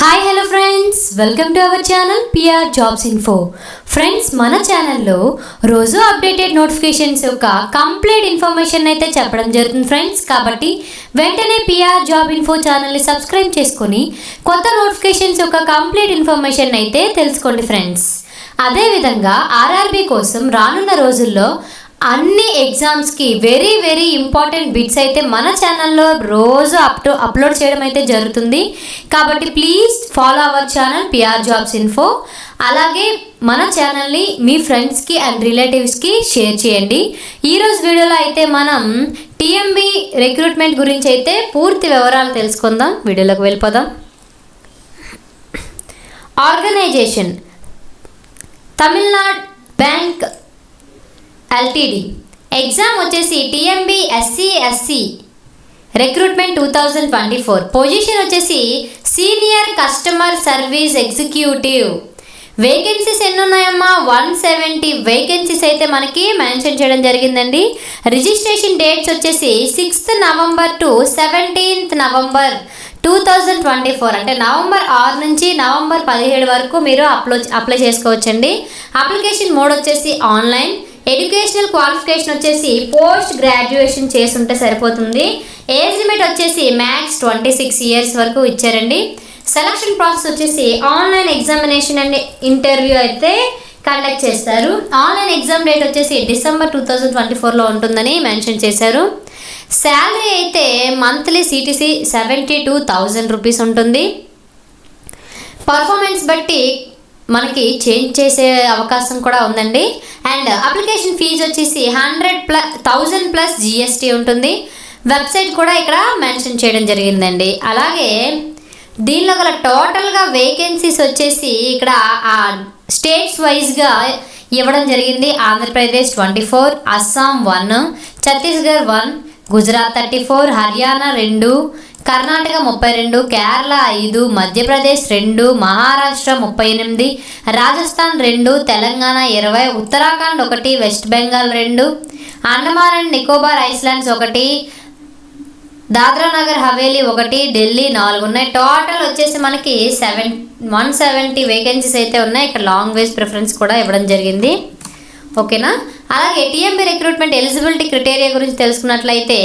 Hi hello friends, welcome to our channel PR jobs info. Friends, మన ఛానల్లో రోజు updated notifications యొక్క complete information అయితే చెప్పడం జరుగుతుంది ఫ్రెండ్స్. కాబట్టి వెంటనే పిఆర్ జాబ్ ఇన్ఫో ఛానల్ని సబ్స్క్రైబ్ చేసుకొని కొత్త నోటిఫికేషన్స్ యొక్క కంప్లీట్ ఇన్ఫర్మేషన్ అయితే తెలుసుకోండి ఫ్రెండ్స్. అదేవిధంగా ఆర్ఆర్బీ కోసం రానున్న రోజుల్లో అన్ని ఎగ్జామ్స్కి వెరీ ఇంపార్టెంట్ బిట్స్ అయితే మన ఛానల్లో రోజు అప్లోడ్ చేయడం అయితే జరుగుతుంది. కాబట్టి please follow our channel PR jobs info. అలాగే మన ఛానల్ని మీ ఫ్రెండ్స్కి అండ్ రిలేటివ్స్కి షేర్ చేయండి. ఈరోజు వీడియోలో అయితే మనం టీఎంబీ రిక్రూట్మెంట్ గురించి అయితే పూర్తి వివరాలు తెలుసుకుందాం. వీడియోలోకి వెళ్ళిపోదాం. Organisation Tamilnadu bank LTD. Exam వచ్చేసి టీఎంబీ ఎస్సీ రిక్రూట్మెంట్ 2024. పొజిషన్ వచ్చేసి senior customer service executive. Vacancies ఎన్ని ఉన్నాయమ్మా? 170 వేకెన్సీస్ అయితే మనకి మెన్షన్ చేయడం జరిగిందండి. రిజిస్ట్రేషన్ డేట్స్ వచ్చేసి 6th November to 17th November 2024. అంటే నవంబర్ 6 నుంచి నవంబర్ 17 వరకు మీరు అప్లై చేసుకోవచ్చండి. అప్లికేషన్ మోడ్ వచ్చేసి ఆన్లైన్. ఎడ్యుకేషనల్ క్వాలిఫికేషన్ వచ్చేసి పోస్ట్ గ్రాడ్యుయేషన్ చేసుంటే సరిపోతుంది. ఏజ్ లిమిట్ వచ్చేసి మ్యాక్స్ 26 ఇయర్స్ వరకు ఇచ్చారండి. సెలక్షన్ ప్రాసెస్ వచ్చేసి ఆన్లైన్ ఎగ్జామినేషన్ అండ్ ఇంటర్వ్యూ అయితే కండక్ట్ చేస్తారు. ఆన్లైన్ ఎగ్జామ్ డేట్ వచ్చేసి డిసెంబర్ 2024లో ఉంటుందని మెన్షన్ చేశారు. శాలరీ అయితే మంత్లీ సిటీసీ 72,000 రూపీస్ ఉంటుంది. పర్ఫార్మెన్స్ బట్టి మనకి చేంజ్ చేసే అవకాశం కూడా ఉందండి. అండ్ అప్లికేషన్ ఫీజు వచ్చేసి 100,000 ప్లస్ జిఎస్టీ ఉంటుంది. వెబ్సైట్ కూడా ఇక్కడ మెన్షన్ చేయడం జరిగిందండి. అలాగే దీనిలో గల టోటల్గా వేకెన్సీస్ వచ్చేసి ఇక్కడ స్టేట్స్ వైజ్గా ఇవ్వడం జరిగింది. Andhra Pradesh 24, Assam 1, Chhattisgarh 1, Gujarat 34, Haryana 2, Karnataka 32, Kerala 5, Madhya Pradesh 2, Maharashtra 38, Rajasthan 2, Telangana 20, Uttarakhand 1, west Bengal 2, Andaman and Nicobar islands 1, Dadra Nagar Haveli 1, Delhi 4 ఉన్నాయి. టోటల్ వచ్చేసి మనకి 170 వేకెన్సీస్ అయితే ఉన్నాయి. ఇక్కడ లాంగ్వేజ్ ప్రిఫరెన్స్ కూడా ఇవ్వడం జరిగింది. ఓకేనా? అలాగే టీఎంబీ రిక్రూట్మెంట్ ఎలిజిబిలిటీ క్రైటీరియా గురించి తెలుసుకున్నట్లయితే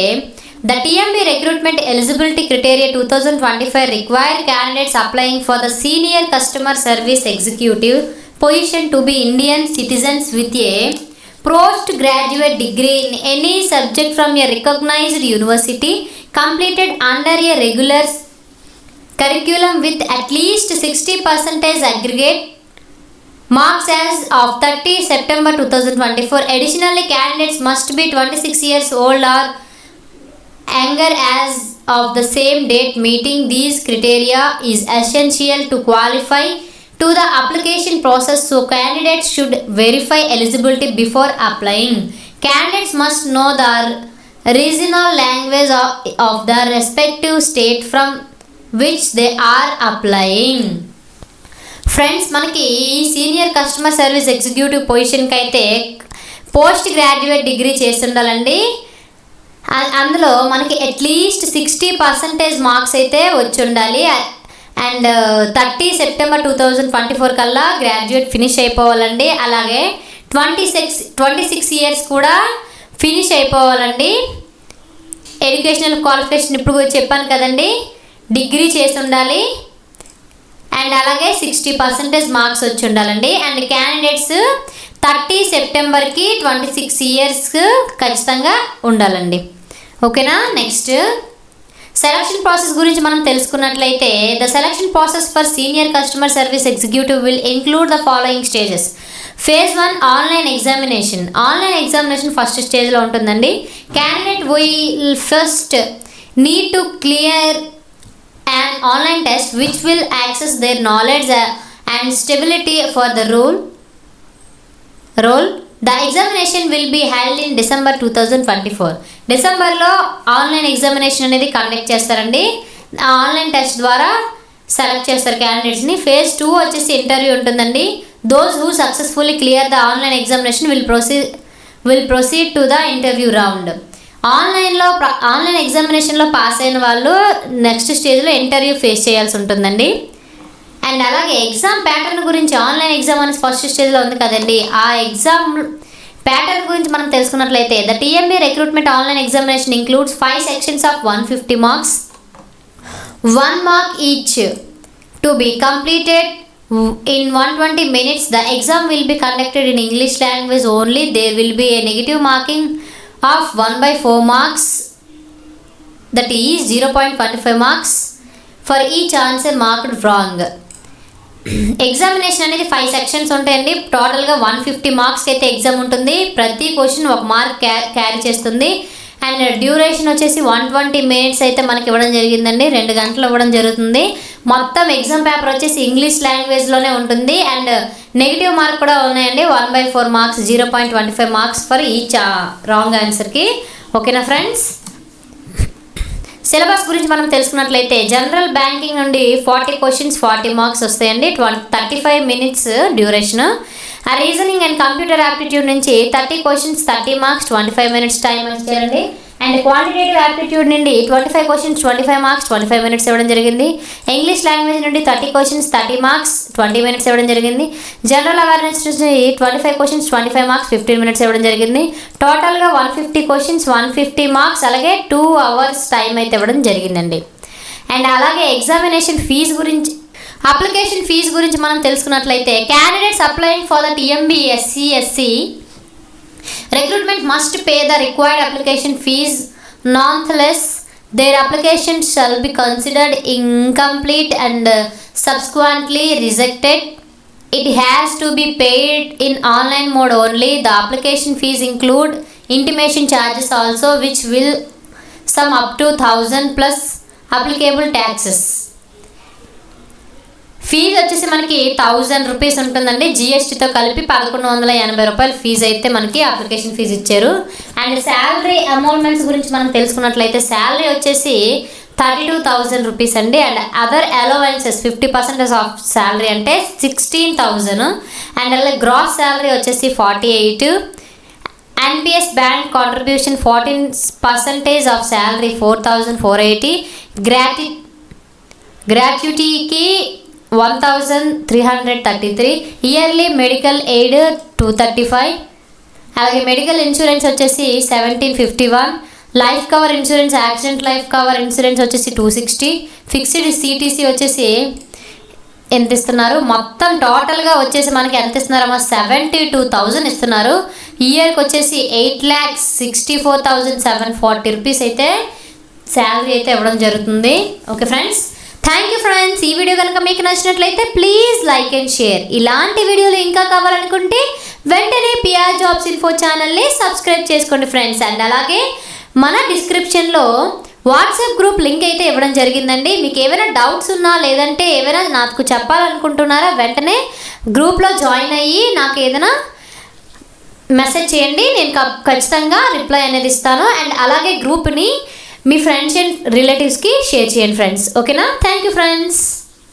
The TMB recruitment eligibility criteria 2025 require candidates applying for the senior customer service executive position to be Indian citizens with a postgraduate degree in any subject from a recognized university completed under a regular curriculum with at least 60% aggregate marks as of 30 September 2024. Additionally, candidates must be 26 years old or younger as of the same date. Meeting these criteria is essential to qualify to the application process, so candidates should verify eligibility before applying. Candidates must know the regional language of the respective state from which they are applying. Friends, మనకి senior customer service executive పొజిషన్కి అయితే post graduate degree చేసి ఉండాలండి. అందులో మనకి at least 60% marks అయితే వచ్చి ఉండాలి. అండ్ 30 సెప్టెంబర్ 2024 కల్లా గ్రాడ్యుయేట్ ఫినిష్ అయిపోవాలండి. అలాగే 26 ఇయర్స్ కూడా ఫినిష్ అయిపోవాలండి. ఎడ్యుకేషనల్ క్వాలిఫికేషన్ ఇప్పుడు చెప్పాను కదండి, డిగ్రీ చేసి ఉండాలి. అండ్ అలాగే 60% మార్క్స్ వచ్చి ఉండాలండి. అండ్ క్యాండిడేట్స్ 30 సెప్టెంబర్కి 26 ఇయర్స్ ఖచ్చితంగా ఉండాలండి. ఓకేనా? నెక్స్ట్ సెలక్షన్ ప్రాసెస్ గురించి మనం తెలుసుకున్నట్లయితే the selection process for senior customer service executive will include the following stages. Phase 1 online examination. Online examination first స్టేజ్లో ఉంటుందండి. Candidate will first need to clear an online test which will access their knowledge and stability for the role. The examination will be held in December 2024. డిసెంబర్లో online examination అనేది conduct చేస్తారండి. Online test ద్వారా select చేస్తారు క్యాండిడేట్స్ని. Phase 2 వచ్చేసి interview ఉంటుందండి. Those who successfully clear the online examination will proceed to the interview round. Online ఎగ్జామినేషన్లో pass అయిన వాళ్ళు నెక్స్ట్ స్టేజ్లో ఇంటర్వ్యూ ఫేస్ చేయాల్సి ఉంటుందండి. అండ్ అలాగే ఎగ్జామ్ ప్యాటర్న్ గురించి ఆన్లైన్ ఎగ్జామ్ అని ఫస్ట్ స్టేజ్లో ఉంది కదండి, ఆ ఎగ్జామ్ ప్యాటర్న్ గురించి మనం తెలుసుకున్నట్లయితే the TMB recruitment online examination includes 5 sections of 150 marks, 1 mark each to be completed in 120 minutes. The exam will be conducted in English language only. There will be a negative marking of 1/4 marks, that is 0.25 marks for each answer marked wrong. Examination అనేది 5 sections ఉంటాయండి. టోటల్గా 150 marks అయితే exam ఉంటుంది. ప్రతి question 1 mark carry చేస్తుంది. And duration వచ్చేసి 120 minutes అయితే మనకి ఇవ్వడం జరిగిందండి. 2 గంటలు ఇవ్వడం జరుగుతుంది. మొత్తం ఎగ్జామ్ పేపర్ వచ్చేసి ఇంగ్లీష్ లాంగ్వేజ్లోనే ఉంటుంది. అండ్ నెగిటివ్ మార్క్ కూడా ఉన్నాయండి, 1/4 marks, 0.25 marks for each wrong ఆన్సర్కి. ఓకేనా ఫ్రెండ్స్? సిలబస్ గురించి మనం తెలుసుకున్నట్లయితే జనరల్ బ్యాంకింగ్ నుండి 40 questions 40 మార్క్స్ వస్తాయండి. 35 minutes డ్యూరేషన్. ఆ రీజనింగ్ అండ్ కంప్యూటర్ యాప్టిట్యూడ్ నుంచి 30 questions 30 marks 25 minutes టైం ఇచ్చారండి. అండ్ క్వాంటిటేటివ్ యాప్టిట్యూడ్ నుండి 25 questions 25 marks 25 minutes ఇవ్వడం జరిగింది. ఇంగ్లీష్ లాంగ్వేజ్ నుండి 30 questions 30 marks 20 minutes ఇవ్వడం జరిగింది. జనరల్ అవేర్నెస్ నుంచి 25 questions 25 marks 15 minutes ఇవ్వడం జరిగింది. టోటల్గా 150 questions 150 marks, అలాగే 2 hours టైం అయితే ఇవ్వడం జరిగిందండి. అండ్ అలాగే ఎగ్జామినేషన్ ఫీజు గురించి, అప్లికేషన్ ఫీజు గురించి మనం తెలుసుకున్నట్లయితే candidates applying for the TMB SC/SC recruitment must pay the required application fees. Nonetheless, their application shall be considered incomplete and subsequently rejected. It has to be paid in online mode only. The application fees include intimation charges also, which will sum up to 1000 plus applicable taxes. Fee వచ్చేసి మనకి 1000 rupees ఉంటుందండి. జిఎస్టీతో కలిపి 1180 రూపాయలు fee అయితే మనకి application fee ఇచ్చారు. And salary అమౌంట్మెంట్స్ గురించి మనం తెలుసుకున్నట్లయితే శాలరీ వచ్చేసి 32,000 రూపీస్ అండి. And other allowances 50% of salary అంటే 16,000. అండ్ అలాగే గ్రాస్ శాలరీ వచ్చేసి 48. NPS bank contribution 14% of salary 4,480. గ్రాట్యుటీకి 1,333. Yearly medical aid 235. అలాగే మెడికల్ ఇన్సూరెన్స్ వచ్చేసి 1,751. Life cover insurance, accident life cover insurance వచ్చేసి 260. ఫిక్స్డ్ సిటీసీ వచ్చేసి ఎంత ఇస్తున్నారు, మొత్తం టోటల్గా వచ్చేసి మనకి ఎంత ఇస్తున్నారమ్మా, 72,000 ఇస్తున్నారు. ఇయర్కి వచ్చేసి 8,64,740 రూపీస్ అయితే శాలరీ అయితే ఇవ్వడం జరుగుతుంది. Okay friends, thank you friends. ఈ వీడియో కనుక మీకు నచ్చినట్లయితే ప్లీజ్ లైక్ అండ్ షేర్. ఇలాంటి వీడియోలు ఇంకా కావాలనుకుంటే వెంటనే పిఆర్ జాబ్స్ ఇన్ఫో ఛానల్ని సబ్స్క్రైబ్ చేసుకోండి ఫ్రెండ్స్. అండ్ అలాగే మన డిస్క్రిప్షన్లో వాట్సాప్ గ్రూప్ లింక్ అయితే ఇవ్వడం జరిగిందండి. మీకు ఏమైనా డౌట్స్ ఉన్నా లేదంటే ఏమైనా నాకు చెప్పాలనుకుంటున్నారా, వెంటనే గ్రూప్లో జాయిన్ అయ్యి నాకు ఏదైనా మెసేజ్ చేయండి, నేను ఖచ్చితంగా రిప్లై అనేది ఇస్తాను. అండ్ అలాగే గ్రూప్ని మీ ఫ్రెండ్స్ అండ్ రిలేటివ్స్కి షేర్ చేయండి ఫ్రెండ్స్. ఓకేనా? Thank you friends.